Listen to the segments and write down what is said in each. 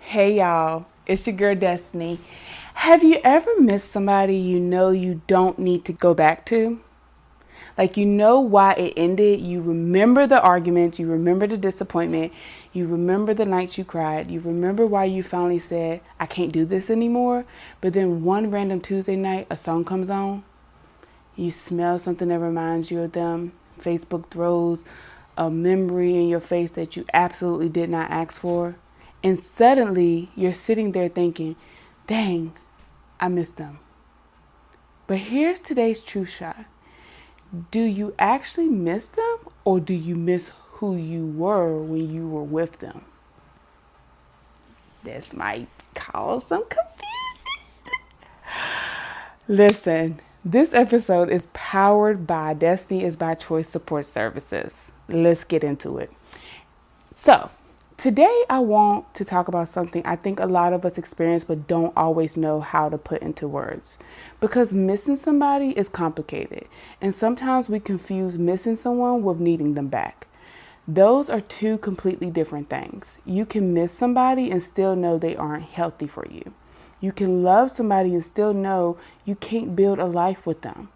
Hey y'all, it's your girl Destiny. Have you ever missed somebody you know you don't need to go back to? Like, you know why it ended. You remember the arguments, you remember the disappointment, you remember the nights you cried, you remember why you finally said, I can't do this anymore. But then one random Tuesday night, a song comes on, you smell something that reminds you of them. Facebook throws a memory in your face that you absolutely did not ask for. And suddenly you're sitting there thinking, dang, I miss them. But here's today's true shot. Do you actually miss them, or do you miss who you were when you were with them? This might cause some confusion. Listen, this episode is powered by Destiny is by Choice Support Services. Let's get into it. So, today I want to talk about something I think a lot of us experience but don't always know how to put into words. Because missing somebody is complicated, and sometimes we confuse missing someone with needing them back. Those are two completely different things. You can miss somebody and still know they aren't healthy for you. You can love somebody and still know you can't build a life with them.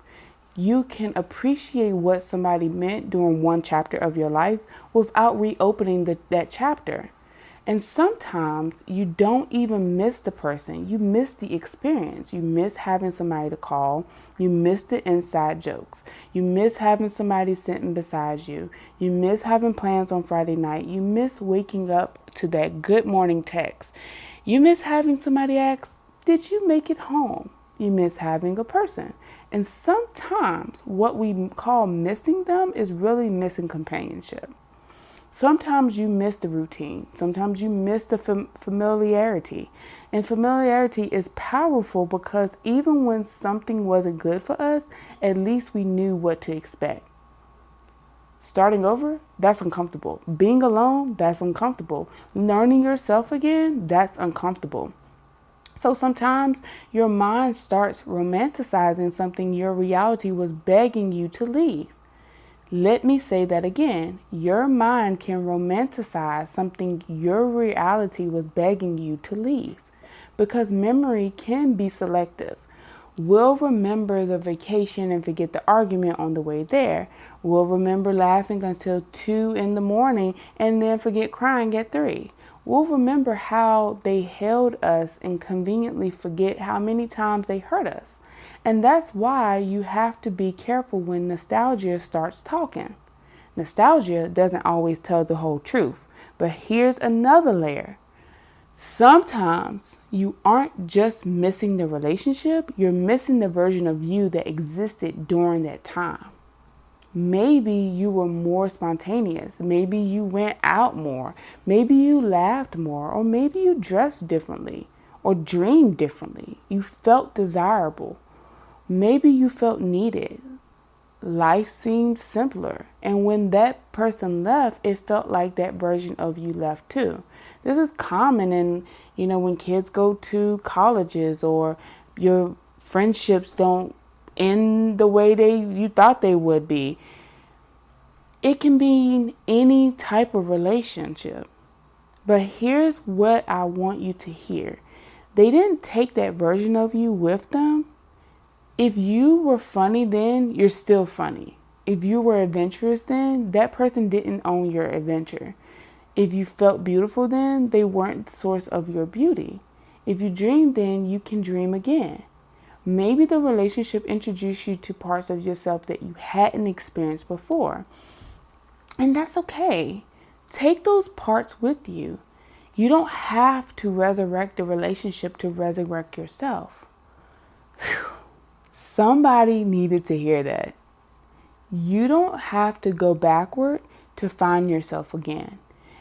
You can appreciate what somebody meant during one chapter of your life without reopening that chapter. And sometimes you don't even miss the person. You miss the experience. You miss having somebody to call. You miss the inside jokes. You miss having somebody sitting beside you. You miss having plans on Friday night. You miss waking up to that good morning text. You miss having somebody ask, did you make it home? You miss having a person. And sometimes what we call missing them is really missing companionship. Sometimes you miss the routine. Sometimes you miss the familiarity. And familiarity is powerful because even when something wasn't good for us, at least we knew what to expect. Starting over, that's uncomfortable. Being alone, that's uncomfortable. Learning yourself again, that's uncomfortable. So sometimes your mind starts romanticizing something your reality was begging you to leave. Let me say that again. Your mind can romanticize something your reality was begging you to leave, because memory can be selective. We'll remember the vacation and forget the argument on the way there. We'll remember laughing until 2 in the morning and then forget crying at 3. We'll remember how they held us and conveniently forget how many times they hurt us. And that's why you have to be careful when nostalgia starts talking. Nostalgia doesn't always tell the whole truth, but here's another layer. Sometimes you aren't just missing the relationship, you're missing the version of you that existed during that time. Maybe you were more spontaneous. Maybe you went out more. Maybe you laughed more. Or maybe you dressed differently or dreamed differently. You felt desirable. Maybe you felt needed. Life seemed simpler. And when that person left, it felt like that version of you left too. This is common in, when kids go to colleges or your friendships don't end the way you thought they would be. It can be any type of relationship. But here's what I want you to hear. They didn't take that version of you with them. If you were funny then, you're still funny. If you were adventurous then, that person didn't own your adventure. If you felt beautiful then, they weren't the source of your beauty. If you dreamed then, you can dream again. Maybe the relationship introduced you to parts of yourself that you hadn't experienced before. And that's okay. Take those parts with you. You don't have to resurrect the relationship to resurrect yourself. Whew. Somebody needed to hear that. You don't have to go backward to find yourself again.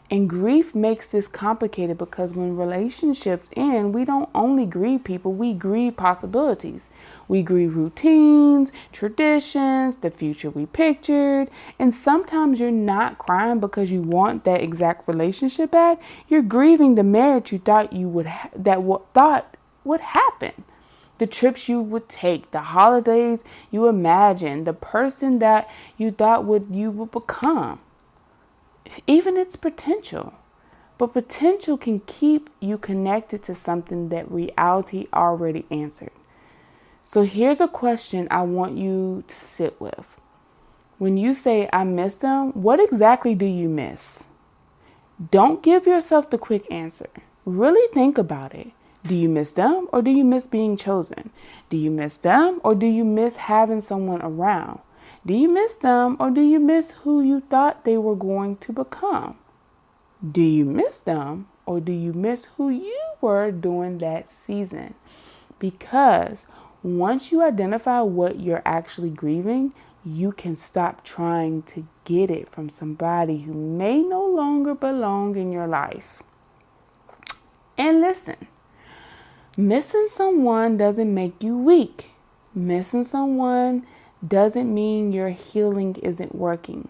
And grief makes this complicated because when relationships end, we don't only grieve people, we grieve possibilities. We grieve routines, traditions, the future we pictured. And sometimes you're not crying because you want that exact relationship back. You're grieving the marriage you thought thought would happen. The trips you would take, the holidays you imagined, the person that you thought you would become. Even its potential. But potential can keep you connected to something that reality already answered. So here's a question I want you to sit with. When you say, I miss them, what exactly do you miss? Don't give yourself the quick answer. Really think about it. Do you miss them or do you miss being chosen? Do you miss them or do you miss having someone around? Do you miss them or do you miss who you thought they were going to become? Do you miss them or do you miss who you were during that season? Because once you identify what you're actually grieving, you can stop trying to get it from somebody who may no longer belong in your life. And listen, missing someone doesn't make you weak. Missing someone doesn't mean your healing isn't working.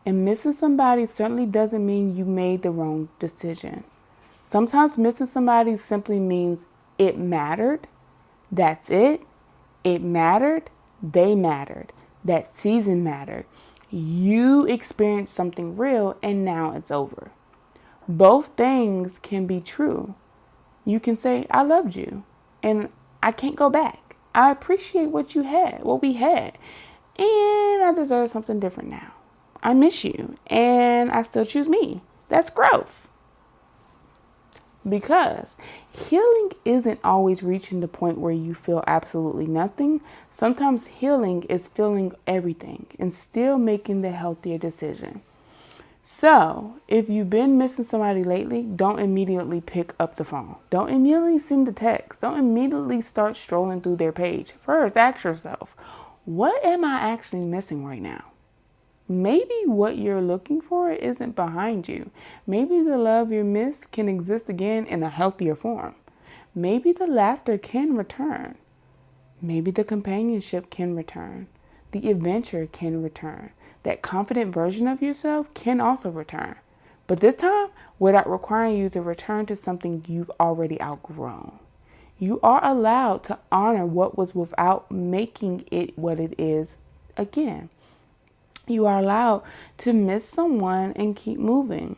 And missing somebody certainly doesn't mean you made the wrong decision. Sometimes missing somebody simply means it mattered. That's it. It mattered. They mattered. That season mattered. You experienced something real and now it's over. Both things can be true. You can say, I loved you and I can't go back. I appreciate what you had, what we had, and I deserve something different now. I miss you and I still choose me. That's growth. Because healing isn't always reaching the point where you feel absolutely nothing. Sometimes healing is feeling everything and still making the healthier decision. So if you've been missing somebody lately, don't immediately pick up the phone. Don't immediately send the text. Don't immediately start strolling through their page. First, ask yourself, what am I actually missing right now? Maybe what you're looking for isn't behind you. Maybe the love you miss can exist again in a healthier form. Maybe the laughter can return. Maybe the companionship can return. The adventure can return. That confident version of yourself can also return. But this time, without requiring you to return to something you've already outgrown. You are allowed to honor what was without making it what it is again. You are allowed to miss someone and keep moving.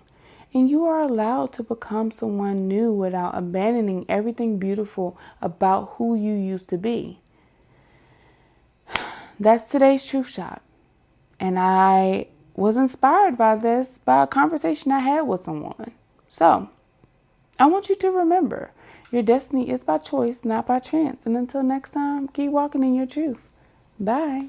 And you are allowed to become someone new without abandoning everything beautiful about who you used to be. That's today's Truth Shot. And I was inspired by this, by a conversation I had with someone. So, I want you to remember, your destiny is by choice, not by chance. And until next time, keep walking in your truth. Bye.